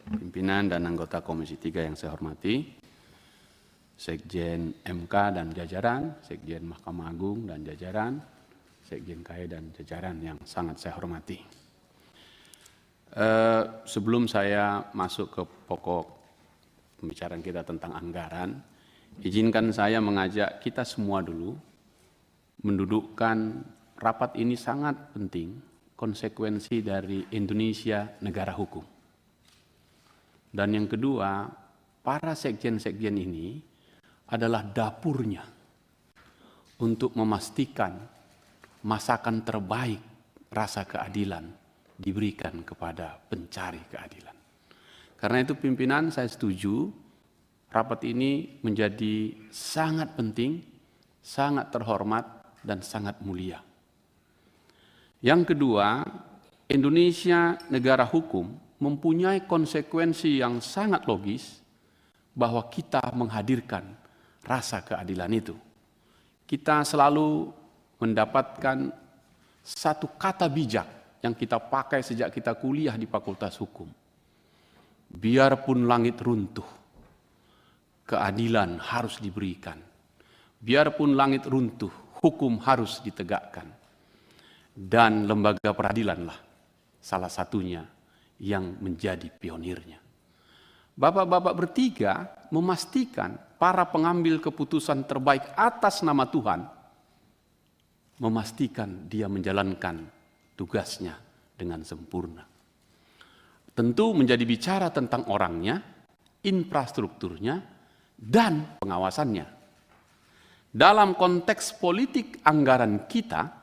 pimpinan dan anggota Komisi 3 yang saya hormati, Sekjen MK dan jajaran, Sekjen Mahkamah Agung dan jajaran, Sekjen KAI dan jajaran yang sangat saya hormati. Sebelum saya masuk ke pokok pembicaraan kita tentang anggaran, izinkan saya mengajak kita semua dulu mendudukkan rapat ini sangat penting, konsekuensi dari Indonesia negara hukum. Dan yang kedua, para sekjen-sekjen ini adalah dapurnya untuk memastikan masakan terbaik rasa keadilan diberikan kepada pencari keadilan. Karena itu pimpinan, saya setuju rapat ini menjadi sangat penting, sangat terhormat, dan sangat mulia. Yang kedua, Indonesia negara hukum mempunyai konsekuensi yang sangat logis bahwa kita menghadirkan rasa keadilan itu. Kita selalu mendapatkan satu kata bijak yang kita pakai sejak kita kuliah di Fakultas Hukum. Biarpun langit runtuh, keadilan harus diberikan. Biarpun langit runtuh, hukum harus ditegakkan. Dan lembaga peradilanlah salah satunya yang menjadi pionirnya. Bapak-bapak bertiga memastikan para pengambil keputusan terbaik atas nama Tuhan, memastikan dia menjalankan tugasnya dengan sempurna. Tentu menjadi bicara tentang orangnya, infrastrukturnya, dan pengawasannya. Dalam konteks politik anggaran kita,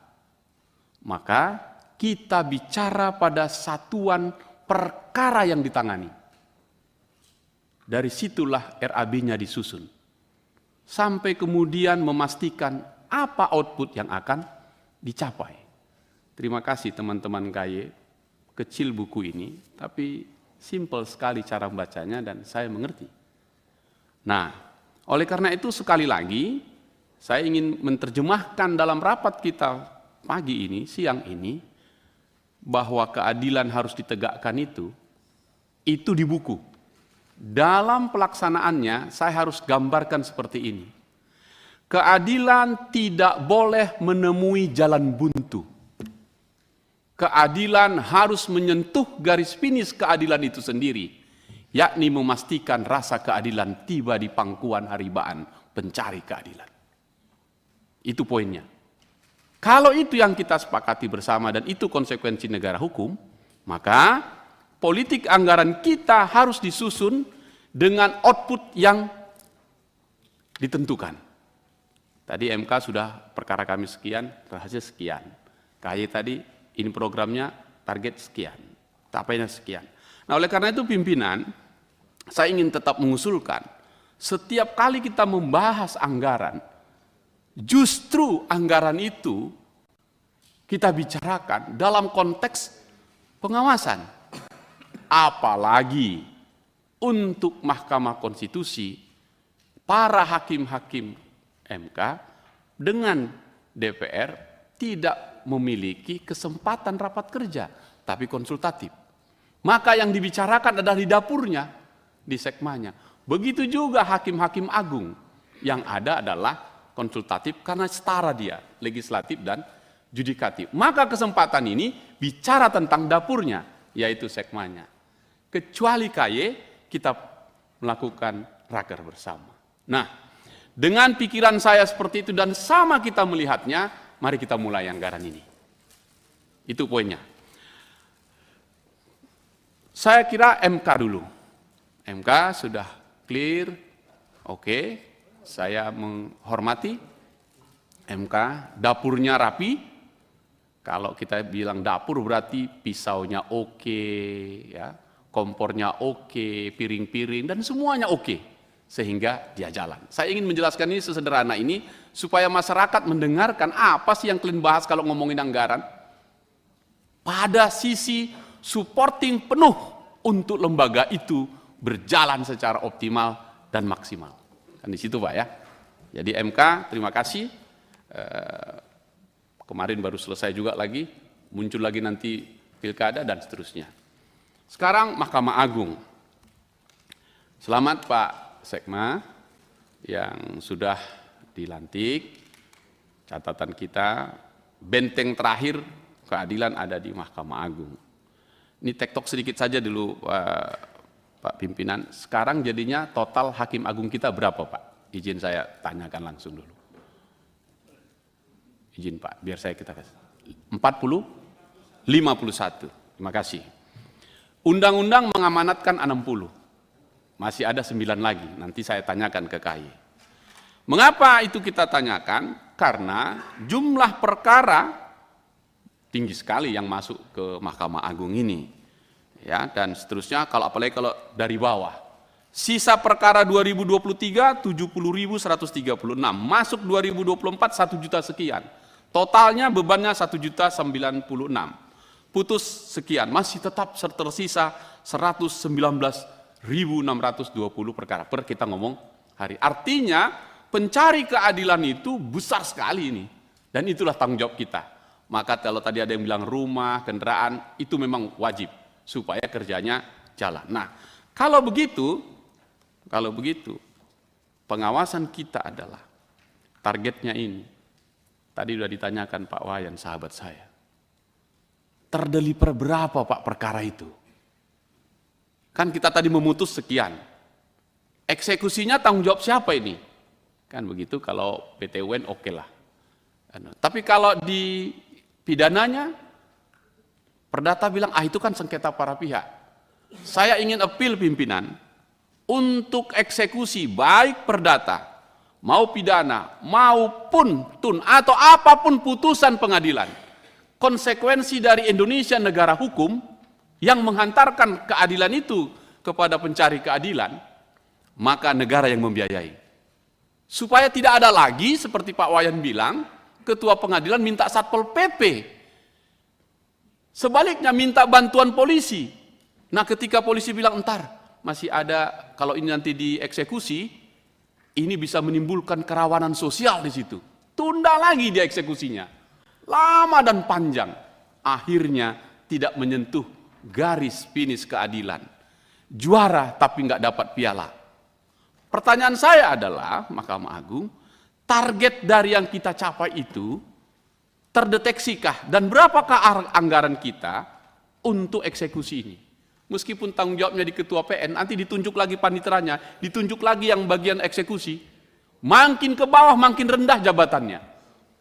maka kita bicara pada satuan perkara yang ditangani. Dari situlah RAB-nya disusun. Sampai kemudian memastikan apa output yang akan dicapai. Terima kasih teman-teman KAI, kecil buku ini, tapi simple sekali cara membacanya dan saya mengerti. Nah, oleh karena itu sekali lagi, saya ingin menerjemahkan dalam rapat kita pagi ini, siang ini, bahwa keadilan harus ditegakkan itu di buku. Dalam pelaksanaannya, saya harus gambarkan seperti ini. Keadilan tidak boleh menemui jalan buntu. Keadilan harus menyentuh garis finish keadilan itu sendiri, yakni memastikan rasa keadilan tiba di pangkuan haribaan pencari keadilan. Itu poinnya. Kalau itu yang kita sepakati bersama dan itu konsekuensi negara hukum, maka politik anggaran kita harus disusun dengan output yang ditentukan. Tadi MK sudah perkara kami sekian, rahasia sekian. KAI tadi ini programnya target sekian, capainya sekian. Nah, oleh karena itu pimpinan, saya ingin tetap mengusulkan setiap kali kita membahas anggaran, justru anggaran itu kita bicarakan dalam konteks pengawasan. Apalagi untuk Mahkamah Konstitusi, para hakim-hakim MK dengan DPR tidak memiliki kesempatan rapat kerja, tapi konsultatif. Maka yang dibicarakan adalah di dapurnya, di sekmanya. Begitu juga hakim-hakim agung, yang ada adalah konsultatif karena setara dia, legislatif dan judikatif. Maka kesempatan ini bicara tentang dapurnya, yaitu sekmanya. Kecuali KAI, kita melakukan raker bersama. Nah, dengan pikiran saya seperti itu dan sama kita melihatnya, mari kita mulai anggaran ini. Itu poinnya. Saya kira MK dulu. MK sudah clear, oke. Saya menghormati MK, dapurnya rapi. Kalau kita bilang dapur berarti pisaunya oke, ya, kompornya oke, piring-piring dan semuanya oke, sehingga dia jalan. Saya ingin menjelaskan ini sesederhana ini supaya masyarakat mendengarkan apa sih yang kalian bahas kalau ngomongin anggaran. Pada sisi supporting penuh untuk lembaga itu berjalan secara optimal dan maksimal. Kan di situ Pak ya. Jadi MK terima kasih. Kemarin baru selesai juga lagi, muncul lagi nanti pilkada dan seterusnya. Sekarang Mahkamah Agung. Selamat Pak Sekma yang sudah dilantik. Catatan kita, benteng terakhir keadilan ada di Mahkamah Agung. Ini tektok sedikit saja dulu Pak Pimpinan. Sekarang jadinya total Hakim Agung kita berapa Pak? Izin saya tanyakan langsung dulu. Izin Pak, biar saya kita kasih. 40? 51. Terima kasih. Undang-undang mengamanatkan 60. Masih ada 9 lagi, nanti saya tanyakan ke KY. Mengapa itu kita tanyakan? Karena jumlah perkara tinggi sekali yang masuk ke Mahkamah Agung ini. Ya, dan seterusnya apalagi kalau dari bawah. Sisa perkara 2023 70.136, masuk 2024 1 juta sekian. Totalnya bebannya 1.096. Putus sekian, masih tetap tersisa 119.620 perkara per kita ngomong hari. Artinya pencari keadilan itu besar sekali ini. Dan itulah tanggung jawab kita. Maka kalau tadi ada yang bilang rumah, kendaraan, itu memang wajib supaya kerjanya jalan. Nah, kalau begitu, pengawasan kita adalah targetnya ini. Tadi sudah ditanyakan Pak Wayan, sahabat saya. Terdeliver berapa Pak perkara itu? Kan kita tadi memutus sekian. Eksekusinya tanggung jawab siapa ini? Kan begitu, kalau PT UN oke lah. Tapi kalau di pidananya, perdata bilang, itu kan sengketa para pihak. Saya ingin appeal pimpinan, untuk eksekusi baik perdata, mau pidana, maupun tun, atau apapun putusan pengadilan, konsekuensi dari Indonesia negara hukum, yang menghantarkan keadilan itu kepada pencari keadilan, maka negara yang membiayai. Supaya tidak ada lagi seperti Pak Wayan bilang, ketua pengadilan minta Satpol PP. Sebaliknya minta bantuan polisi. Nah, ketika polisi bilang entar masih ada, kalau ini nanti dieksekusi, ini bisa menimbulkan kerawanan sosial di situ. Tunda lagi dia eksekusinya. Lama dan panjang. Akhirnya tidak menyentuh garis finish keadilan. Juara tapi nggak dapat piala. Pertanyaan saya adalah, Mahkamah Agung, target dari yang kita capai itu terdeteksikah dan berapakah anggaran kita untuk eksekusi ini? Meskipun tanggung jawabnya di Ketua PN, nanti ditunjuk lagi paniteranya, ditunjuk lagi yang bagian eksekusi, makin ke bawah makin rendah jabatannya.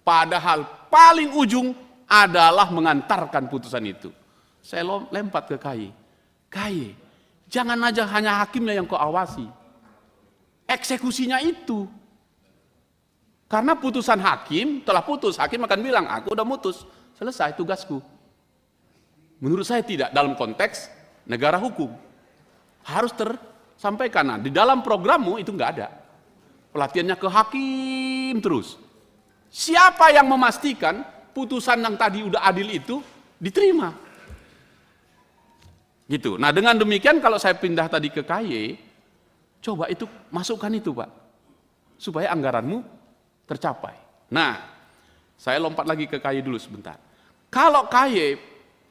Padahal paling ujung adalah mengantarkan putusan itu. Saya lempar ke KY. KY, jangan aja hanya hakimnya yang kau awasi. Eksekusinya itu. Karena putusan hakim, telah putus, hakim akan bilang, aku udah mutus, selesai tugasku. Menurut saya tidak, dalam konteks negara hukum. Harus tersampaikan. Nah, di dalam programmu itu nggak ada. Pelatihannya ke hakim terus. Siapa yang memastikan putusan yang tadi udah adil itu diterima? Gitu. Nah, dengan demikian kalau saya pindah tadi ke KY, coba itu masukkan itu Pak, supaya anggaranmu tercapai. Nah, saya lompat lagi ke KY dulu sebentar. Kalau KY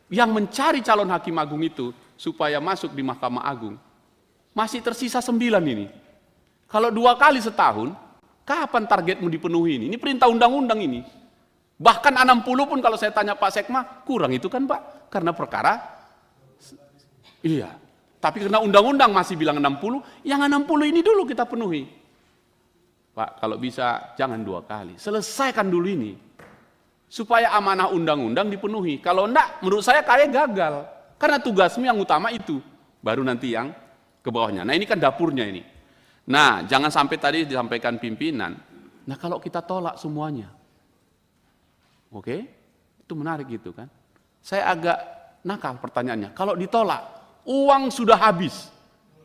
yang mencari calon hakim agung itu supaya masuk di Mahkamah Agung, masih tersisa 9 ini. Kalau 2 kali setahun, kapan targetmu dipenuhi ini? Ini perintah undang-undang ini. Bahkan 60 pun kalau saya tanya Pak Sekma, kurang itu kan Pak, karena perkara, iya. Tapi karena undang-undang masih bilang 60, yang 60 ini dulu kita penuhi. Pak, kalau bisa jangan 2 kali. Selesaikan dulu ini. Supaya amanah undang-undang dipenuhi. Kalau enggak, menurut saya kayak gagal. Karena tugasmu yang utama itu. Baru nanti yang ke bawahnya. Nah, ini kan dapurnya ini. Nah, jangan sampai tadi disampaikan pimpinan. Nah, kalau kita tolak semuanya. Oke? Itu menarik gitu kan. Saya agak nakal pertanyaannya. Kalau ditolak, uang sudah habis,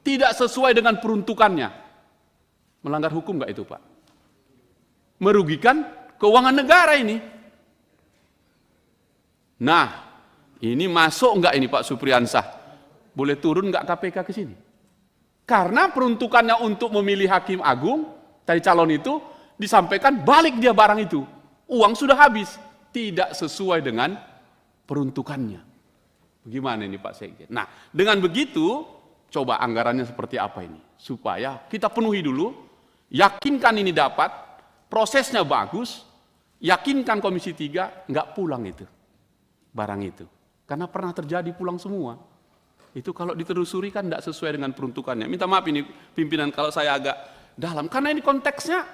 tidak sesuai dengan peruntukannya. Melanggar hukum nggak itu Pak? Merugikan keuangan negara ini. Nah, ini masuk nggak ini Pak Supriyansah? Boleh turun nggak KPK ke sini? Karena peruntukannya untuk memilih hakim agung, dari calon itu, disampaikan balik dia barang itu. Uang sudah habis, tidak sesuai dengan peruntukannya. Gimana ini Pak Sekjen? Nah, dengan begitu coba anggarannya seperti apa ini. Supaya kita penuhi dulu, yakinkan ini dapat, prosesnya bagus, yakinkan Komisi 3 nggak pulang itu, barang itu. Karena pernah terjadi pulang semua. Itu kalau ditelusuri kan tidak sesuai dengan peruntukannya. Minta maaf ini pimpinan kalau saya agak dalam, karena ini konteksnya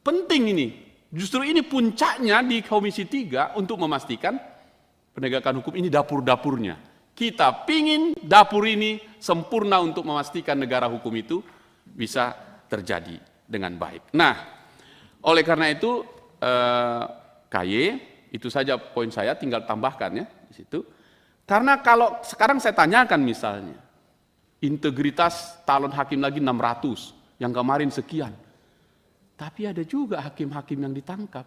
penting ini. Justru ini puncaknya di Komisi 3 untuk memastikan penegakan hukum ini dapur-dapurnya. Kita pingin dapur ini sempurna untuk memastikan negara hukum itu bisa terjadi dengan baik. Nah, oleh karena itu KY, itu saja poin saya, tinggal tambahkan ya di situ. Karena kalau sekarang saya tanyakan misalnya, integritas calon hakim lagi 600, yang kemarin sekian. Tapi ada juga hakim-hakim yang ditangkap.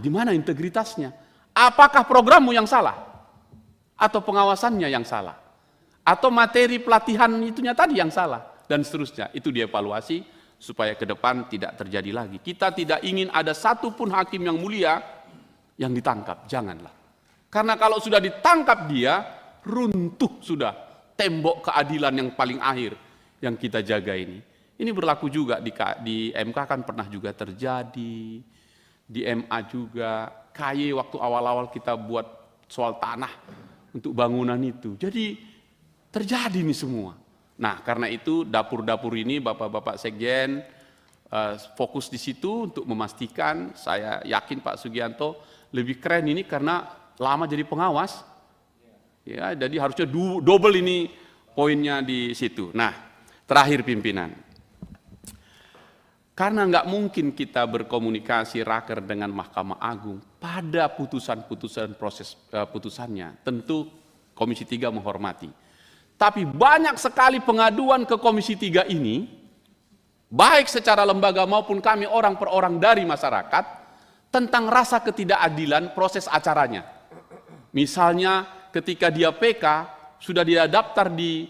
Di mana integritasnya? Apakah programmu yang salah? Atau pengawasannya yang salah? Atau materi pelatihan itunya tadi yang salah? Dan seterusnya. Itu dievaluasi supaya ke depan tidak terjadi lagi. Kita tidak ingin ada satupun hakim yang mulia yang ditangkap. Janganlah. Karena kalau sudah ditangkap dia, runtuh sudah tembok keadilan yang paling akhir yang kita jaga ini. Ini berlaku juga di MK kan pernah juga terjadi, di MA juga, KY waktu awal-awal kita buat soal tanah untuk bangunan itu. Jadi terjadi ini semua. Nah karena itu dapur-dapur ini Bapak-Bapak Sekjen fokus di situ untuk memastikan, saya yakin Pak Sugianto lebih keren ini karena lama jadi pengawas. Ya, jadi harusnya double ini poinnya di situ. Nah terakhir pimpinan. Karena nggak mungkin kita berkomunikasi raker dengan Mahkamah Agung pada putusan-putusan proses putusannya, tentu Komisi 3 menghormati. Tapi banyak sekali pengaduan ke Komisi 3 ini, baik secara lembaga maupun kami orang per orang dari masyarakat, tentang rasa ketidakadilan proses acaranya. Misalnya ketika dia PK, sudah dia daftar di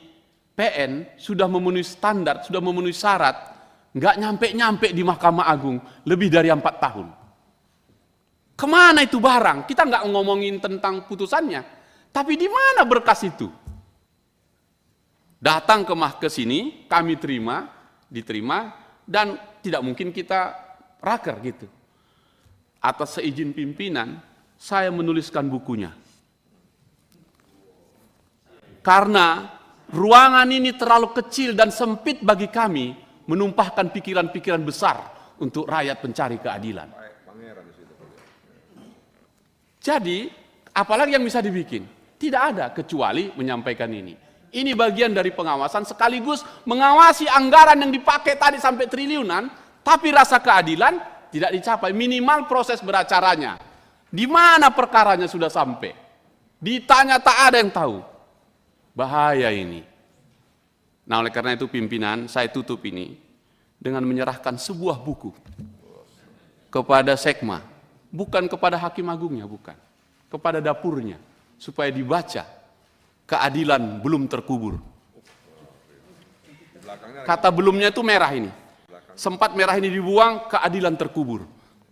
PN, sudah memenuhi standar, sudah memenuhi syarat, nggak nyampe-nyampe di Mahkamah Agung lebih dari 4 tahun. Kemana itu barang? Kita nggak ngomongin tentang putusannya, tapi di mana berkas itu? Datang ke sini, kami diterima, dan tidak mungkin kita raker gitu. Atas seizin pimpinan, saya menuliskan bukunya. Karena ruangan ini terlalu kecil dan sempit bagi kami, menumpahkan pikiran-pikiran besar untuk rakyat pencari keadilan. Jadi, apalagi yang bisa dibikin? Tidak ada kecuali menyampaikan ini. Ini bagian dari pengawasan sekaligus mengawasi anggaran yang dipakai tadi sampai triliunan, tapi rasa keadilan tidak dicapai. Minimal proses beracaranya. Di mana perkaranya sudah sampai? Ditanya tak ada yang tahu. Bahaya ini. Nah oleh karena itu pimpinan, saya tutup ini dengan menyerahkan sebuah buku kepada Sekma, bukan kepada Hakim Agungnya, bukan, kepada dapurnya, supaya dibaca. Keadilan belum terkubur. Kata belumnya itu merah ini. Sempat merah ini dibuang, keadilan terkubur.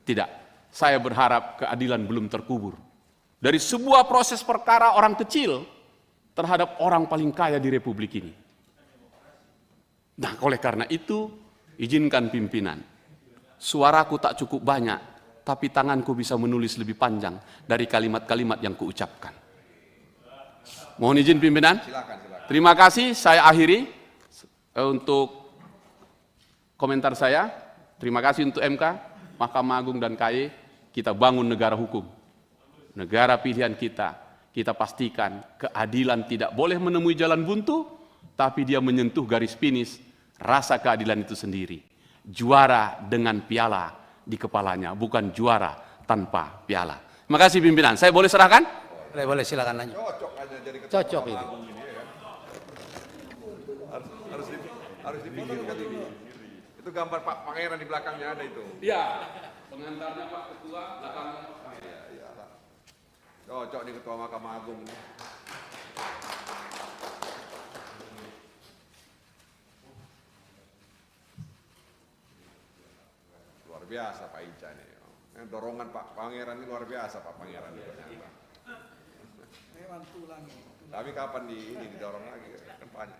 Tidak, saya berharap keadilan belum terkubur. Dari sebuah proses perkara orang kecil terhadap orang paling kaya di Republik ini. Nah, oleh karena itu, izinkan pimpinan. Suaraku tak cukup banyak, tapi tanganku bisa menulis lebih panjang dari kalimat-kalimat yang kuucapkan. Mohon izin pimpinan. Silakan. Terima kasih, saya akhiri untuk komentar saya. Terima kasih untuk MK, Mahkamah Agung dan KY. Kita bangun negara hukum. Negara pilihan kita. Kita pastikan keadilan tidak boleh menemui jalan buntu, tapi dia menyentuh garis finish rasa keadilan itu sendiri. Juara dengan piala di kepalanya, bukan juara tanpa piala. Terima kasih pimpinan. Saya boleh serahkan? Boleh, silakan lanjut. Cocok itu. Harus dipinggir kan ini. Itu gambar Pak Pangeran di belakangnya ada itu. Iya. Pengantarnya Pak Ketua, belakangnya Pak Pangeran. Iya. Cocok di Ketua Mahkamah Agung. Luar biasa Pak Ica ini. Dorongan Pak Pangeran ini luar biasa Pak Pangeran. Hewan tulang. Tapi kapan ini didorong lagi kan banyak.